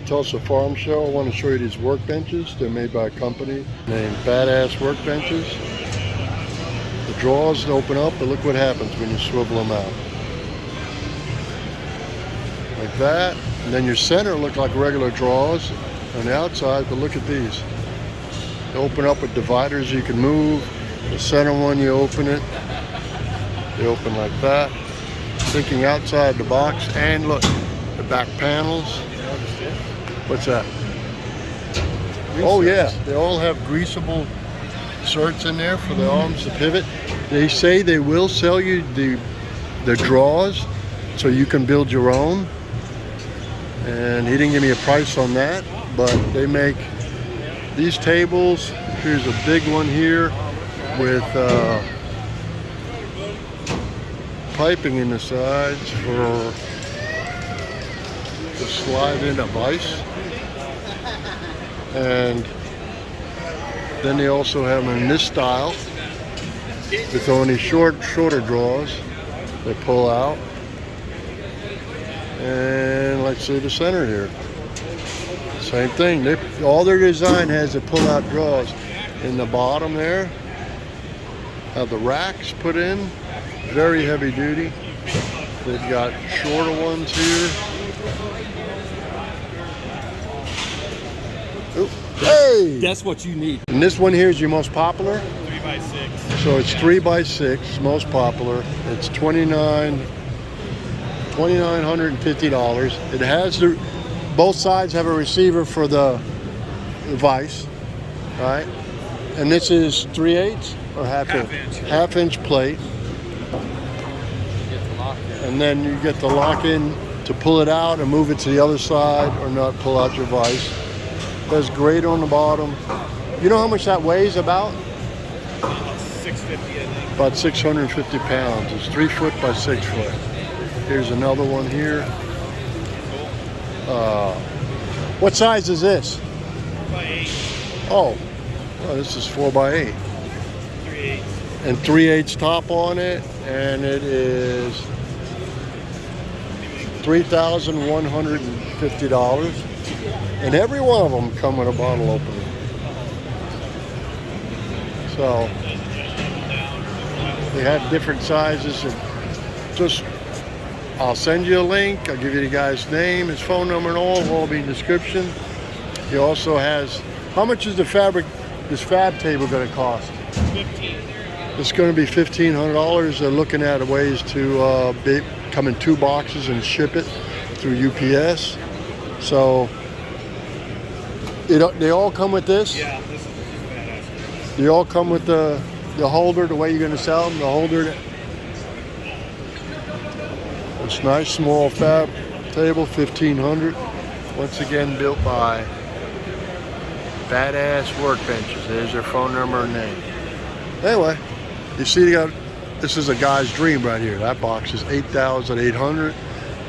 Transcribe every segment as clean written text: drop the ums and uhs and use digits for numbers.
Tulsa Farm Show. I want to show you these workbenches. They're made by a company named Badass Workbenches. The drawers open up, but look what happens when you swivel them out. Like that. And then your center look like regular drawers on the outside, but look at these. They open up with dividers you can move. The center one, you open it. They open like that. Thinking outside the box. And look, the back panels. What's that? Oh yeah, they all have greasable inserts in there for the arms to pivot. They say they will sell you the drawers so you can build your own. And he didn't give me a price on that, but they make these tables. Here's a big one here with piping in the sides for to slide in a vise. And then they also have them in this style with only shorter drawers they pull out. And let's see the center here. Same thing. All their design has the pull-out drawers. In the bottom there, have the racks put in. Very heavy duty. They've got shorter ones here. Ooh. Hey! That's what you need. And this one here is your most popular? 3x6. So it's 3x6, most popular. It's $2,950. It has both sides have a receiver for the vise, right? And this is 3/8 or half inch? Half inch plate. And then you get the lock in to pull it out and move it to the other side or not pull out your vise. There's grate on the bottom. You know how much that weighs about? 650, I think. About 650 pounds. It's 3 foot by 6 foot. Here's another one here. What size is this? 4x8. Oh, this is 4x8. 3/8. And 3/8 top on it, and it is $3,150. And every one of them come with a bottle opener. So they have different sizes. And I'll send you a link. I'll give you the guy's name, his phone number, and all. Will all be in the description. He also has. How much is this fab table going to cost? 15. It's going to be $1,500. They're looking at ways to come in 2 boxes and ship it through UPS. So they all come with this. Yeah, this is badass. They all come with the holder. The way you're going to sell them, the holder. It's nice, small fab table, $1,500. Once again, built by Badass Workbenches. There's their phone number and name. Anyway, you see, this is a guy's dream right here. That box is $8,800.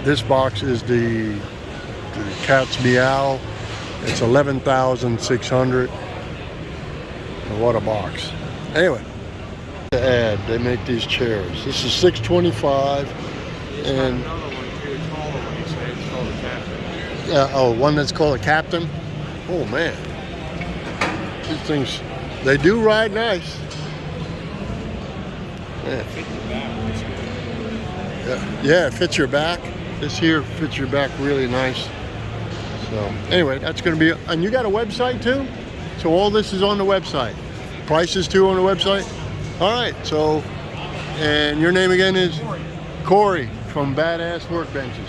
This box is the cat's meow. It's $11,600. And what a box! Anyway, to add, they make these chairs. This is $625. And one that's called a Captain. Oh man, these things, they do ride nice. Yeah, it fits your back. This here fits your back really nice. So anyway, that's going to be, and you got a website too? So all this is on the website. Prices too on the website? All right, so, and your name again is? Corey from Badass Workbenches.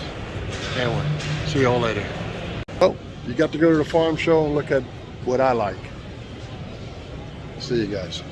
Anyway, see you all later. Oh, you got to go to the farm show and look at what I like. See you guys.